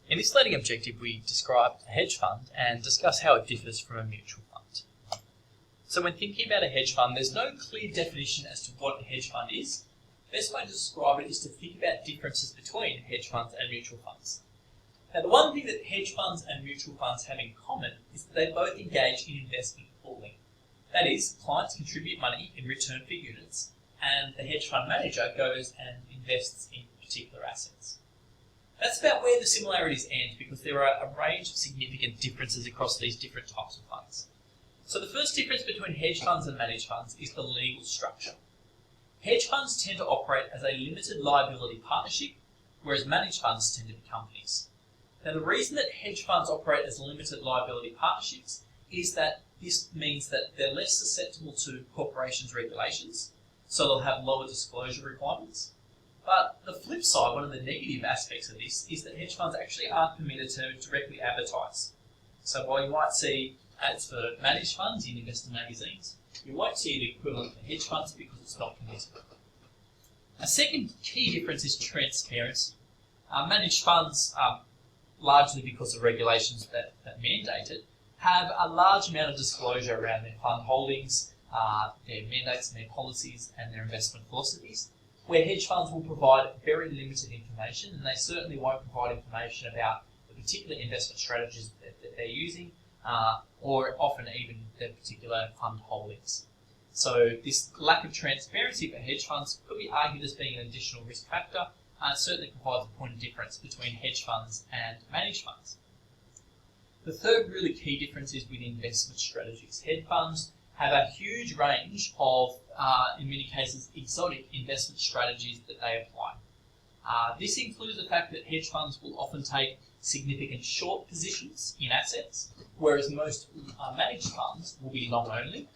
In this learning objective, we describe a hedge fund and discuss how it differs from a mutual fund. So when thinking about a hedge fund, there's no clear definition as to what a hedge fund is. The best way to describe it is to think about differences between hedge funds and mutual funds. Now, the one thing that hedge funds and mutual funds have in common is that they both engage in investment pooling. That is, clients contribute money in return for units, and the hedge fund manager goes and invests in particular assets. That's about where the similarities end, because there are a range of significant differences across these different types of funds. So the first difference between hedge funds and managed funds is the legal structure. Hedge funds tend to operate as a limited liability partnership, whereas managed funds tend to be companies. Now, the reason that hedge funds operate as limited liability partnerships is that this means that they're less susceptible to corporations' regulations, so they'll have lower disclosure requirements. But the flip side, one of the negative aspects of this, is that hedge funds actually aren't permitted to directly advertise. So while you might see ads for managed funds in investor magazines, you won't see the equivalent for hedge funds because it's not permitted. A second key difference is transparency. Managed funds, largely because of regulations that mandate it, have a large amount of disclosure around their fund holdings, their mandates and their policies and their investment philosophies, where hedge funds will provide very limited information, and they certainly won't provide information about the particular investment strategies that they're using, or often even their particular fund holdings. So this lack of transparency for hedge funds could be argued as being an additional risk factor, and it certainly provides a point of difference between hedge funds and managed funds. The third really key difference is with investment strategies. Hedge funds have a huge range of, in many cases, exotic investment strategies that they apply. This includes the fact that hedge funds will often take significant short positions in assets, whereas most managed funds will be long only.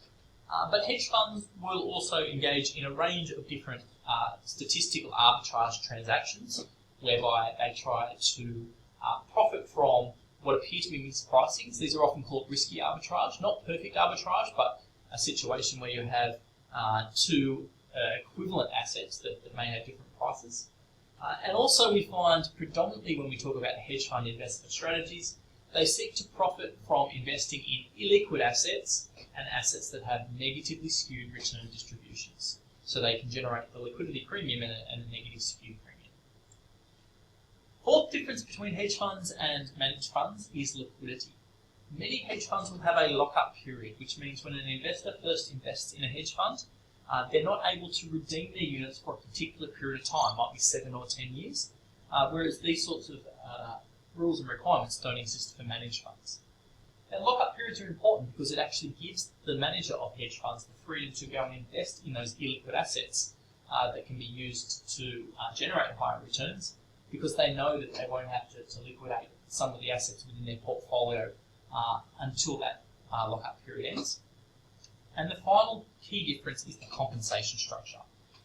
But hedge funds will also engage in a range of different statistical arbitrage transactions, whereby they try to profit from what appear to be mispricings. These are often called risky arbitrage, not perfect arbitrage, but a situation where you have two equivalent assets that may have different prices. And also we find predominantly when we talk about hedge fund investment strategies, they seek to profit from investing in illiquid assets and assets that have negatively skewed return distributions. So they can generate the liquidity premium and a negative skew premium. Fourth difference between hedge funds and managed funds is liquidity. Many hedge funds will have a lock-up period, which means when an investor first invests in a hedge fund, they're not able to redeem their units for a particular period of time, might be 7 or 10 years, whereas these sorts of rules and requirements don't exist for managed funds. And lock-up periods are important because it actually gives the manager of hedge funds the freedom to go and invest in those illiquid assets that can be used to generate higher returns, because they know that they won't have to liquidate some of the assets within their portfolio until that lock-up period ends. And the final key difference is the compensation structure.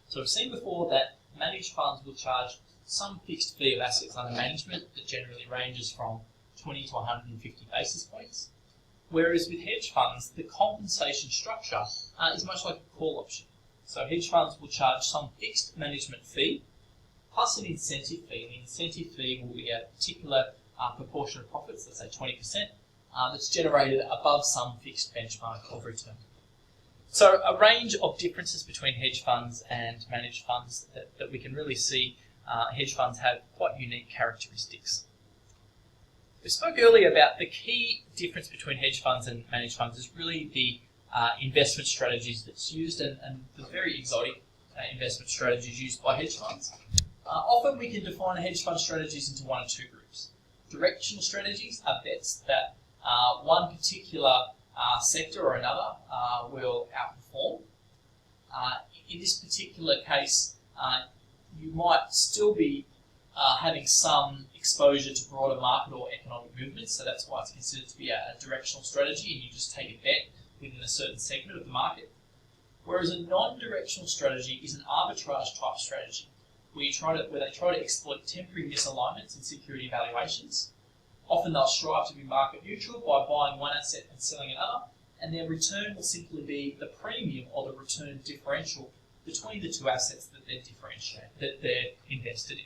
So we've seen before that managed funds will charge some fixed fee of assets under management that generally ranges from 20 to 150 basis points, whereas with hedge funds, the compensation structure is much like a call option. So hedge funds will charge some fixed management fee plus an incentive fee. The incentive fee will be a particular proportion of profits, let's say 20%, that's generated above some fixed benchmark of return. So a range of differences between hedge funds and managed funds that we can really see. Hedge funds have quite unique characteristics. We spoke earlier about the key difference between hedge funds and managed funds is really the investment strategies that's used and the very exotic investment strategies used by hedge funds. Often we can define hedge fund strategies into one of two groups. Directional strategies are bets that one particular sector or another will outperform. In this particular case, you might still be having some exposure to broader market or economic movements, so that's why it's considered to be a directional strategy, and you just take a bet within a certain segment of the market. Whereas a non-directional strategy is an arbitrage type strategy, where they try to exploit temporary misalignments in security valuations. Often they'll strive to be market neutral by buying one asset and selling another, and their return will simply be the premium or the return differential between the two assets that they're invested in.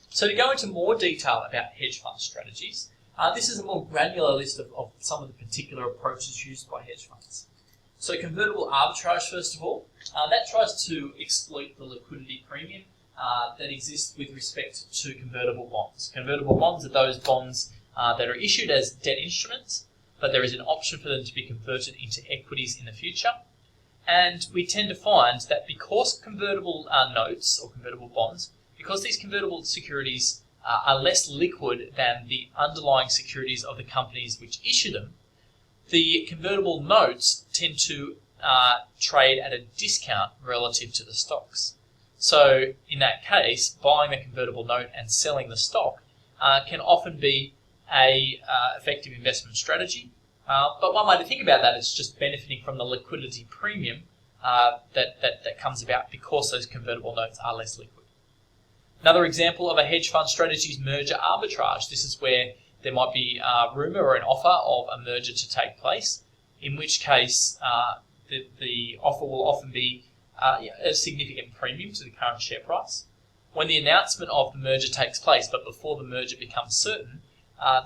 So to go into more detail about hedge fund strategies, this is a more granular list of some of the particular approaches used by hedge funds. So convertible arbitrage, first of all, that tries to exploit the liquidity premium that exists with respect to convertible bonds. Convertible bonds are those bonds that are issued as debt instruments, but there is an option for them to be converted into equities in the future. And we tend to find that because convertible notes or convertible bonds, because these convertible securities are less liquid than the underlying securities of the companies which issue them, the convertible notes tend to trade at a discount relative to the stocks. So in that case, buying a convertible note and selling the stock can often be a effective investment strategy. But one way to think about that is just benefiting from the liquidity premium that comes about because those convertible notes are less liquid. Another example of a hedge fund strategy is merger arbitrage. This is where there might be a rumour or an offer of a merger to take place, in which case the offer will often be a significant premium to the current share price. When the announcement of the merger takes place, but before the merger becomes certain,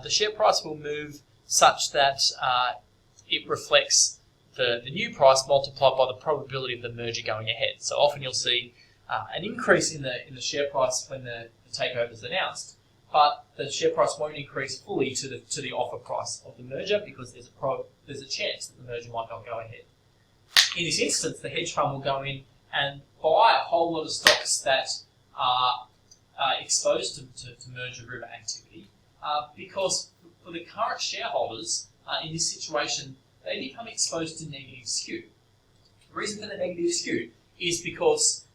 the share price will move such that it reflects the new price multiplied by the probability of the merger going ahead. So often you'll see an increase in the share price when the takeover is announced, but the share price won't increase fully to the offer price of the merger because there's a chance that the merger might not go ahead. In this instance, the hedge fund will go in and buy a whole lot of stocks that are exposed to merger rumor activity because for the current shareholders in this situation, they become exposed to negative skew. The reason for the negative skew is because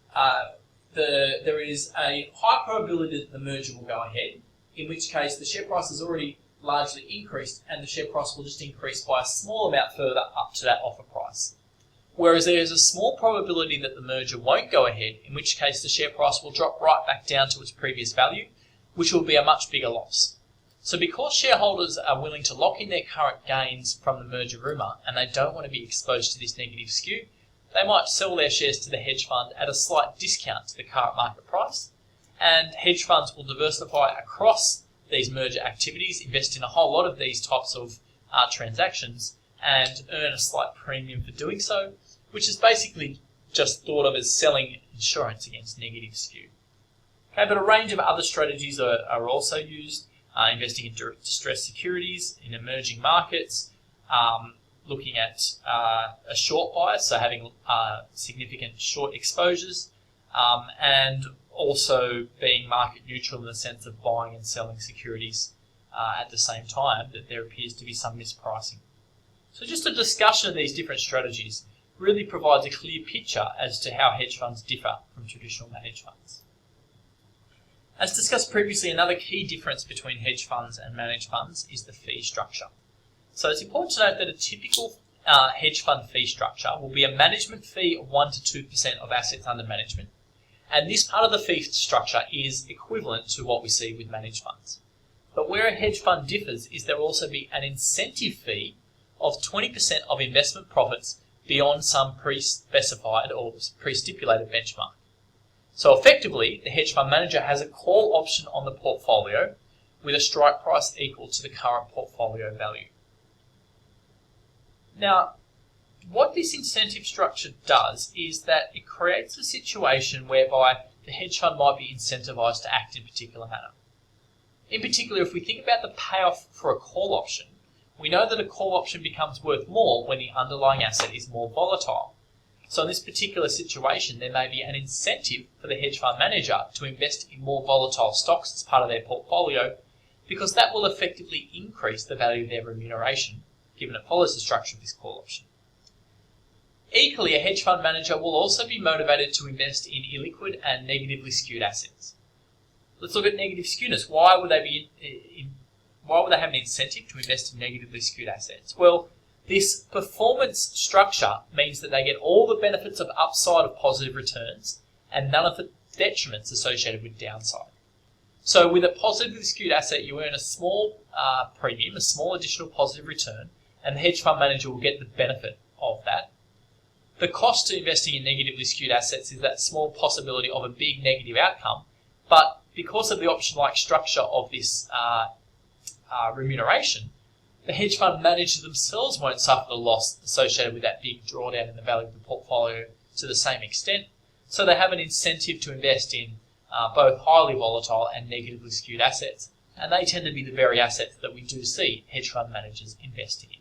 there is a high probability that the merger will go ahead, in which case the share price has already largely increased and the share price will just increase by a small amount further up to that offer price. Whereas there is a small probability that the merger won't go ahead, in which case the share price will drop right back down to its previous value, which will be a much bigger loss. So because shareholders are willing to lock in their current gains from the merger rumour and they don't want to be exposed to this negative skew, they might sell their shares to the hedge fund at a slight discount to the current market price, and hedge funds will diversify across these merger activities, invest in a whole lot of these types of transactions, and earn a slight premium for doing so, which is basically just thought of as selling insurance against negative skew. Okay, but a range of other strategies are also used, investing in distressed securities in emerging markets, looking at a short bias, so having significant short exposures, and also being market neutral in the sense of buying and selling securities at the same time that there appears to be some mispricing. So just a discussion of these different strategies really provides a clear picture as to how hedge funds differ from traditional managed funds. As discussed previously, another key difference between hedge funds and managed funds is the fee structure. So it's important to note that a typical hedge fund fee structure will be a management fee of 1 to 2% of assets under management, and this part of the fee structure is equivalent to what we see with managed funds. But where a hedge fund differs is there will also be an incentive fee of 20% of investment profits beyond some pre-specified or pre-stipulated benchmark. So effectively, the hedge fund manager has a call option on the portfolio with a strike price equal to the current portfolio value. Now, what this incentive structure does is that it creates a situation whereby the hedge fund might be incentivized to act in a particular manner. In particular, if we think about the payoff for a call option, we know that a call option becomes worth more when the underlying asset is more volatile. So in this particular situation, there may be an incentive for the hedge fund manager to invest in more volatile stocks as part of their portfolio, because that will effectively increase the value of their remuneration, given it follows the structure of this call option. Equally, a hedge fund manager will also be motivated to invest in illiquid and negatively skewed assets. Let's look at negative skewness. Why would they have an incentive to invest in negatively skewed assets? Well, this performance structure means that they get all the benefits of upside of positive returns and none of the detriments associated with downside. So with a positively skewed asset, you earn a small premium, a small additional positive return, and the hedge fund manager will get the benefit of that. The cost to investing in negatively skewed assets is that small possibility of a big negative outcome, but because of the option-like structure of this remuneration, the hedge fund managers themselves won't suffer the loss associated with that big drawdown in the value of the portfolio to the same extent. So they have an incentive to invest in both highly volatile and negatively skewed assets, and they tend to be the very assets that we do see hedge fund managers investing in.